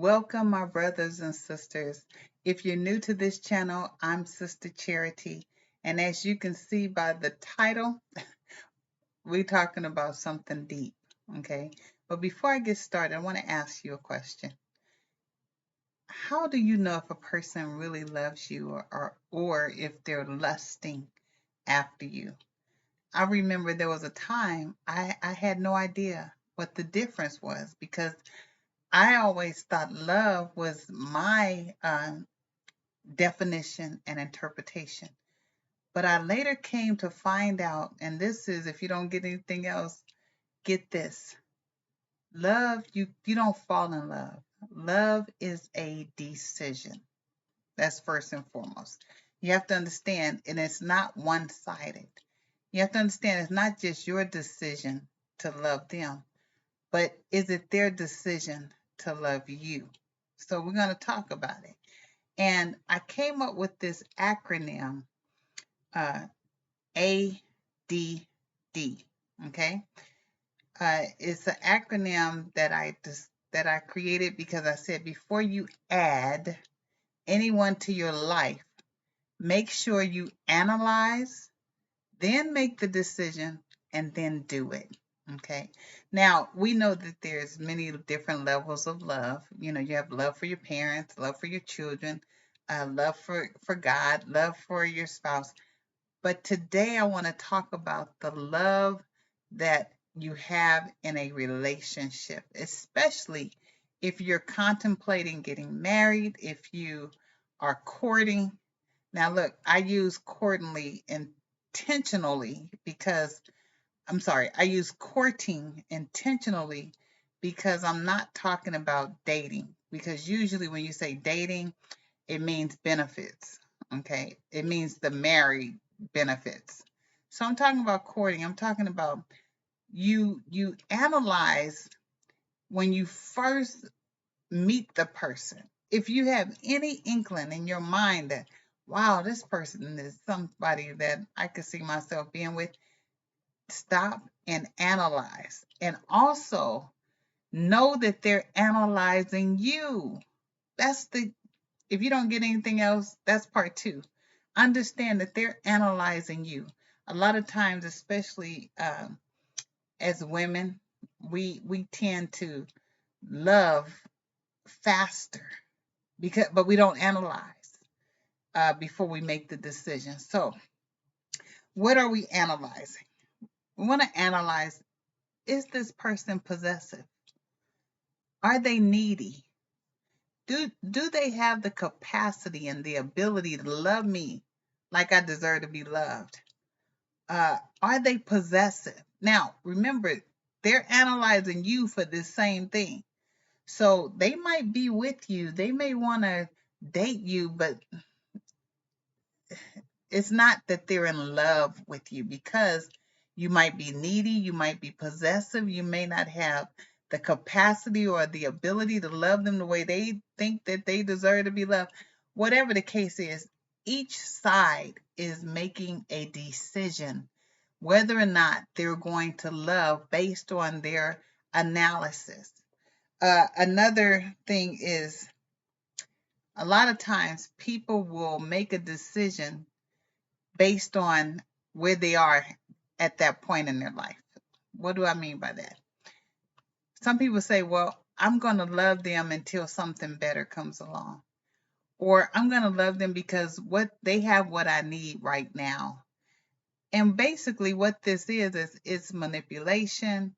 Welcome, my brothers and sisters. If you're new to this channel, I'm Sister Charity. And as you can see by the title, we're talking about something deep, okay? But before I get started, I want to ask you a question. How do you know if a person really loves you or if they're lusting after you? I remember there was a time I had no idea what the difference was because I always thought love was my definition and interpretation. But I later came to find out, and this is if you don't get anything else, get this. Love, you don't fall in love. Love is a decision. That's first and foremost. You have to understand, and it's not one-sided. You have to understand it's not just your decision to love them, but is it their decision to love you? So we're going to talk about it. And I came up with this acronym, uh, ADD. Okay, it's an acronym that I created because I said before you add anyone to your life, make sure you analyze, then make the decision, and then do it. Okay. Now we know that there's many different levels of love. You know, you have love for your parents, love for your children, love for God, love for your spouse. But today I want to talk about the love that you have in a relationship, especially if you're contemplating getting married, if you are courting. Now, look, I use courtingly intentionally because I'm sorry, I use courting intentionally because I'm not talking about dating. Because usually when you say dating, it means benefits. Okay. It means the married benefits. So I'm talking about courting. I'm talking about you analyze when you first meet the person. If you have any inkling in your mind that, wow, this person is somebody that I could see myself being with, stop and analyze. And also know that they're analyzing you. That's the, if you don't get anything else, that's part two. Understand that they're analyzing you. A lot of times, especially as women, we tend to love faster because, but we don't analyze before we make the decision. So, what are we analyzing? We want to analyze: is this person possessive? Are they needy? Do they have the capacity and the ability to love me like I deserve to be loved? Are they possessive? Now, remember, they're analyzing you for this same thing. So they might be with you, they may want to date you, but it's not that they're in love with you because you might be needy, you might be possessive, you may not have the capacity or the ability to love them the way they think that they deserve to be loved. Whatever the case is, each side is making a decision whether or not they're going to love based on their analysis. Another thing is a lot of times people will make a decision based on where they are at that point in their life. What do I mean by that? Some people say, well, I'm going to love them until something better comes along. Or I'm going to love them because what they have what I need right now. And basically what this is it's manipulation,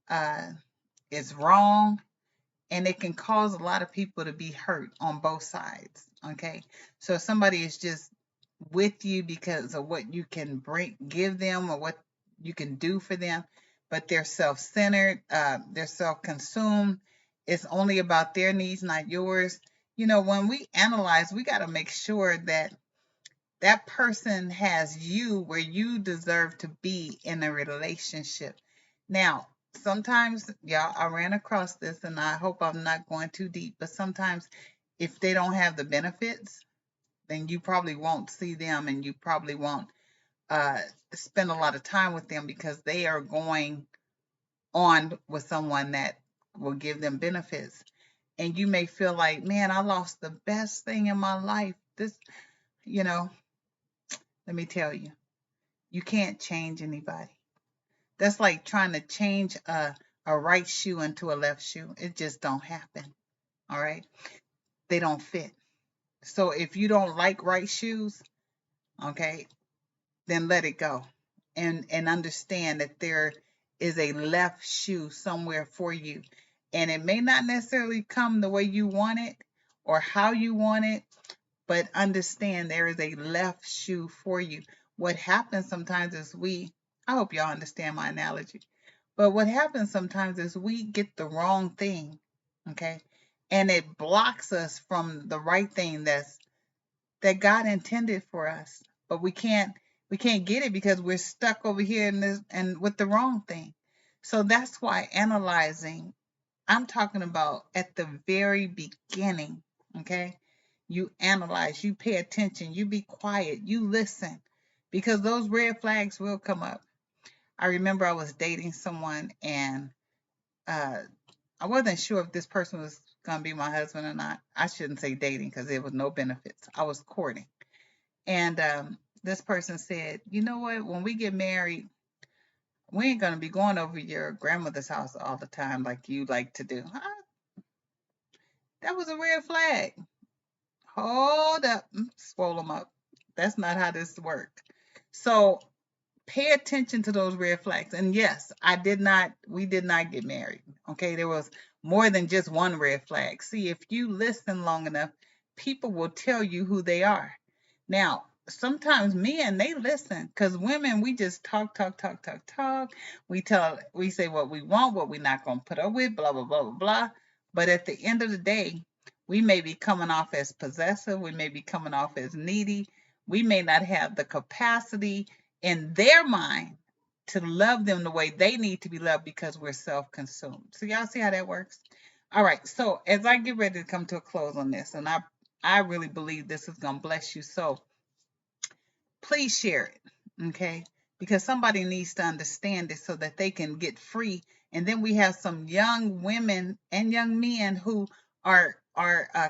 uh, it's wrong, and it can cause a lot of people to be hurt on both sides. Okay. So if somebody is just with you because of what you can give them or what you can do for them, but they're self-centered, they're self-consumed. It's only about their needs, not yours. You know, when we analyze, we got to make sure that that person has you where you deserve to be in a relationship. Now, sometimes, y'all, I ran across this and I hope I'm not going too deep, but sometimes if they don't have the benefits, then you probably won't see them and you probably won't uh, spend a lot of time with them because they are going on with someone that will give them benefits. and you may feel like, man, I lost the best thing in my life. This, you know, let me tell you, you can't change anybody. That's like trying to change a right shoe into a left shoe. It just don't happen. All right. They don't fit. So if you don't like right shoes, okay, then let it go. And understand that there is a left shoe somewhere for you. And it may not necessarily come the way you want it or how you want it, but understand there is a left shoe for you. What happens sometimes is I hope y'all understand my analogy, but what happens sometimes is we get the wrong thing, okay? And it blocks us from the right thing that God intended for us. But we can't get it because we're stuck over here in this and with the wrong thing. So that's why analyzing, I'm talking about at the very beginning, okay? You analyze, you pay attention, you be quiet, you listen, because those red flags will come up. I remember I was dating someone, and uh, I wasn't sure if this person was going to be my husband or not. I shouldn't say dating because there was no benefits. I was courting. And this person said, you know what? When we get married, we ain't going to be going over your grandmother's house all the time like you like to do. That was a red flag. Hold up. Swole them up. That's not how this works. So pay attention to those red flags. And yes, we did not get married. Okay. There was more than just one red flag. See, if you listen long enough, people will tell you who they are. Now, sometimes men, they listen, because women, we just talk, talk, talk, talk, talk. We say what we want, what we're not going to put up with, blah, blah, blah, blah, blah. But at the end of the day, we may be coming off as possessive. We may be coming off as needy. We may not have the capacity in their mind to love them the way they need to be loved because we're self-consumed. So y'all see how that works? All right. So as I get ready to come to a close on this, and I really believe this is going to bless you. So please share it, okay? Because somebody needs to understand it so that they can get free. And then we have some young women and young men who are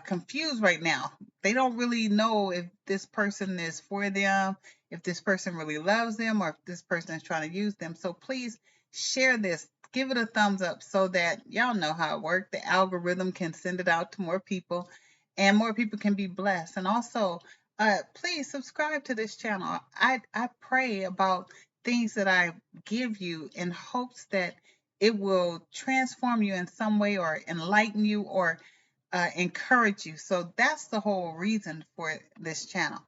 confused right now. They don't really know if this person is for them, if this person really loves them, or if this person is trying to use them. So please share this. Give it a thumbs up so that y'all know how it works. The algorithm can send it out to more people, and more people can be blessed. And also, please subscribe to this channel. I pray about things that I give you in hopes that it will transform you in some way or enlighten you or encourage you. So that's the whole reason for this channel.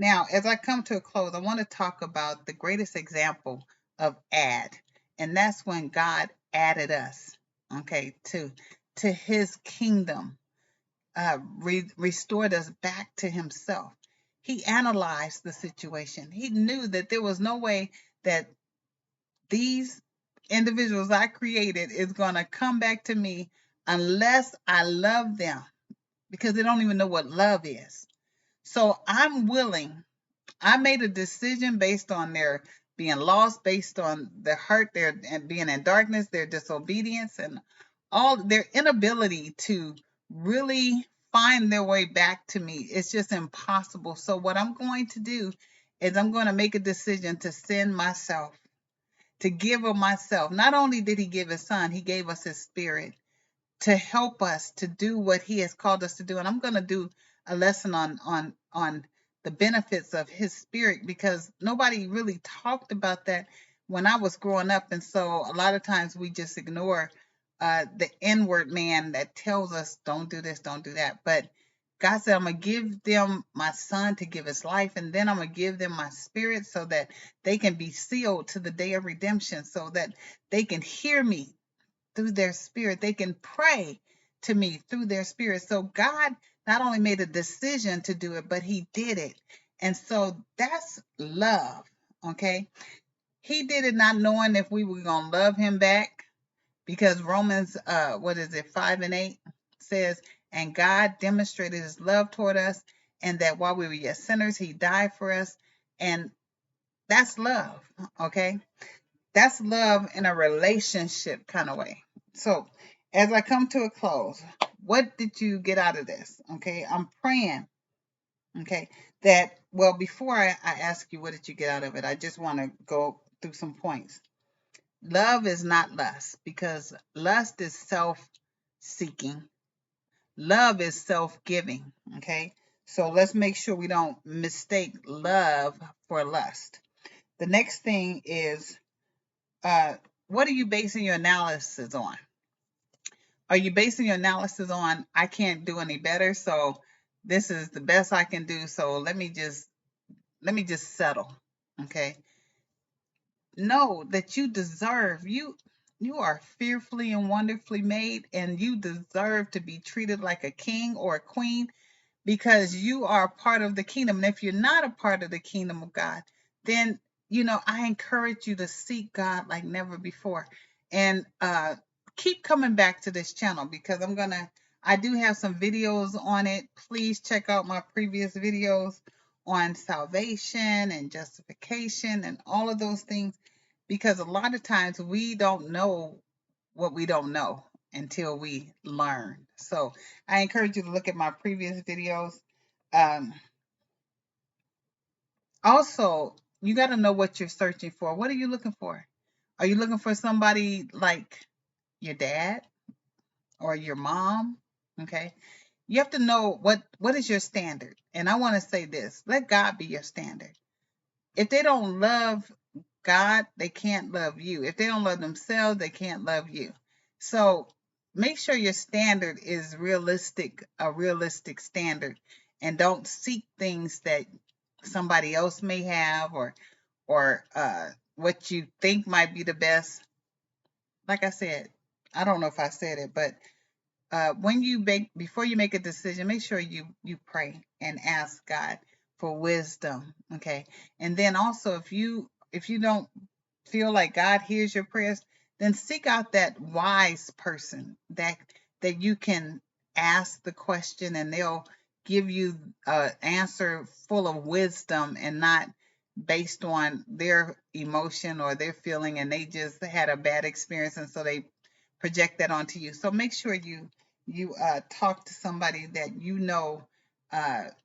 Now, as I come to a close, I want to talk about the greatest example of add, and that's when God added us, okay, to His kingdom, restored us back to Himself. He analyzed the situation. He knew that there was no way that these individuals I created is going to come back to me unless I love them, because they don't even know what love is. So I'm willing. I made a decision based on their being lost, based on their hurt, their being in darkness, their disobedience, and all their inability to really find their way back to me. It's just impossible. So what I'm going to do is I'm going to make a decision to send myself, to give of myself. Not only did He give His Son, He gave us His Spirit to help us to do what He has called us to do. And I'm going to do a lesson on the benefits of His Spirit, because nobody really talked about that when I was growing up. And so a lot of times we just ignore the inward man that tells us, don't do this, don't do that. But God said, I'm going to give them my Son to give His life, and then I'm going to give them my Spirit so that they can be sealed to the day of redemption, so that they can hear me through their spirit. They can pray to me through their spirit. So God not only made a decision to do it, but He did it. And so that's love, okay? He did it not knowing if we were going to love Him back, because Romans, 5:8 says, and God demonstrated His love toward us, and that while we were yet sinners, He died for us. And that's love, okay? That's love in a relationship kind of way. So as I come to a close, What did you get out of this? Okay, I'm praying. Okay, that, well, before I ask you what did you get out of it, I just want to go through some points. Love is not lust, because lust is self seeking. Love is self giving. Okay, so let's make sure we don't mistake love for lust. The next thing is, what are you basing your analysis on? Are you basing your analysis on, I can't do any better, so this is the best I can do, so let me just settle? Okay, know that you deserve, you are fearfully and wonderfully made, and you deserve to be treated like a king or a queen, because you are part of the kingdom. And if you're not a part of the kingdom of God, then, I encourage you to seek God like never before. And keep coming back to this channel, because I do have some videos on it. Please check out my previous videos on salvation and justification and all of those things, because a lot of times we don't know what we don't know until we learn. So I encourage you to look at my previous videos. Um, Also, you got to know what you're searching for. What are you looking for? Are you looking for somebody like your dad or your mom? Okay. You have to know what is your standard. And I want to say this, let God be your standard. If they don't love God, they can't love you. If they don't love themselves, they can't love you. So make sure your standard is realistic, a realistic standard, and don't seek things that somebody else may have, or what you think might be the best. Like I said, I don't know if I said it, but when you before you make a decision, make sure you pray and ask God for wisdom. Okay, and then also, if you don't feel like God hears your prayers, then seek out that wise person that you can ask the question, and they'll give you an answer full of wisdom, and not based on their emotion or their feeling, and they just had a bad experience, and so they project that onto you. So make sure you talk to somebody that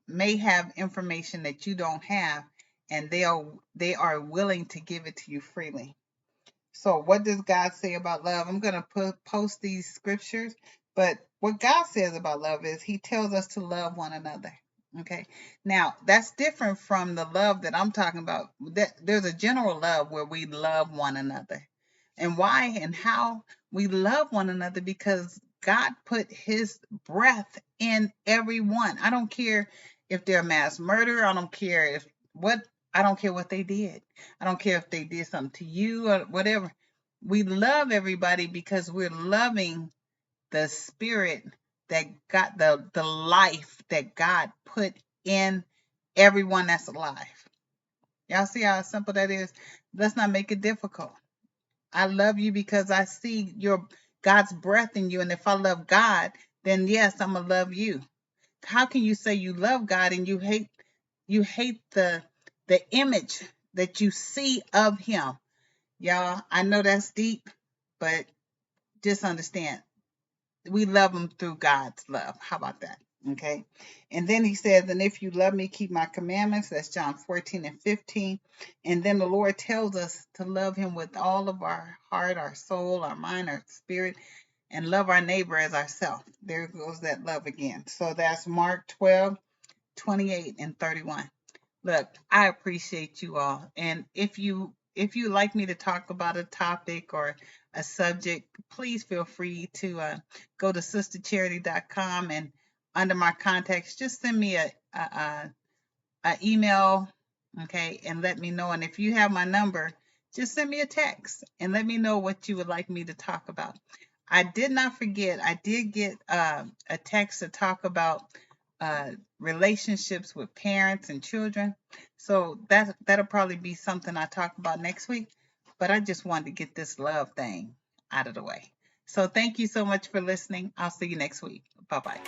may have information that you don't have, and they are willing to give it to you freely. So what does God say about love? I'm going to post these scriptures, but what God says about love is he tells us to love one another. Okay. Now, that's different from the love that I'm talking about. There's a general love where we love one another. And why and how we love one another? Because God put his breath in everyone. I don't care if they're a mass murderer. I don't care what they did. I don't care if they did something to you or whatever. We love everybody because we're loving the spirit that got the life that God put in everyone that's alive. Y'all see how simple that is? Let's not make it difficult. I love you because I see your God's breath in you. And if I love God, then yes, I'm gonna love you. How can you say you love God and you hate the image that you see of him? Y'all, I know that's deep, but just understand, we love him through God's love. How about that? Okay. And then he says, and if you love me, keep my commandments. That's John 14 and 15. And then the Lord tells us to love him with all of our heart, our soul, our mind, our spirit, and love our neighbor as ourselves. There goes that love again. So that's Mark 12, 28 and 31. Look, I appreciate you all. And if you like me to talk about a topic or a subject, please feel free to go to sistercharity.com, and under my contacts, just send me a email, okay, and let me know. And if you have my number, just send me a text and let me know what you would like me to talk about. I did not forget, I did get a text to talk about relationships with parents and children. So that'll probably be something I talk about next week. But I just wanted to get this love thing out of the way. So thank you so much for listening. I'll see you next week. Bye bye.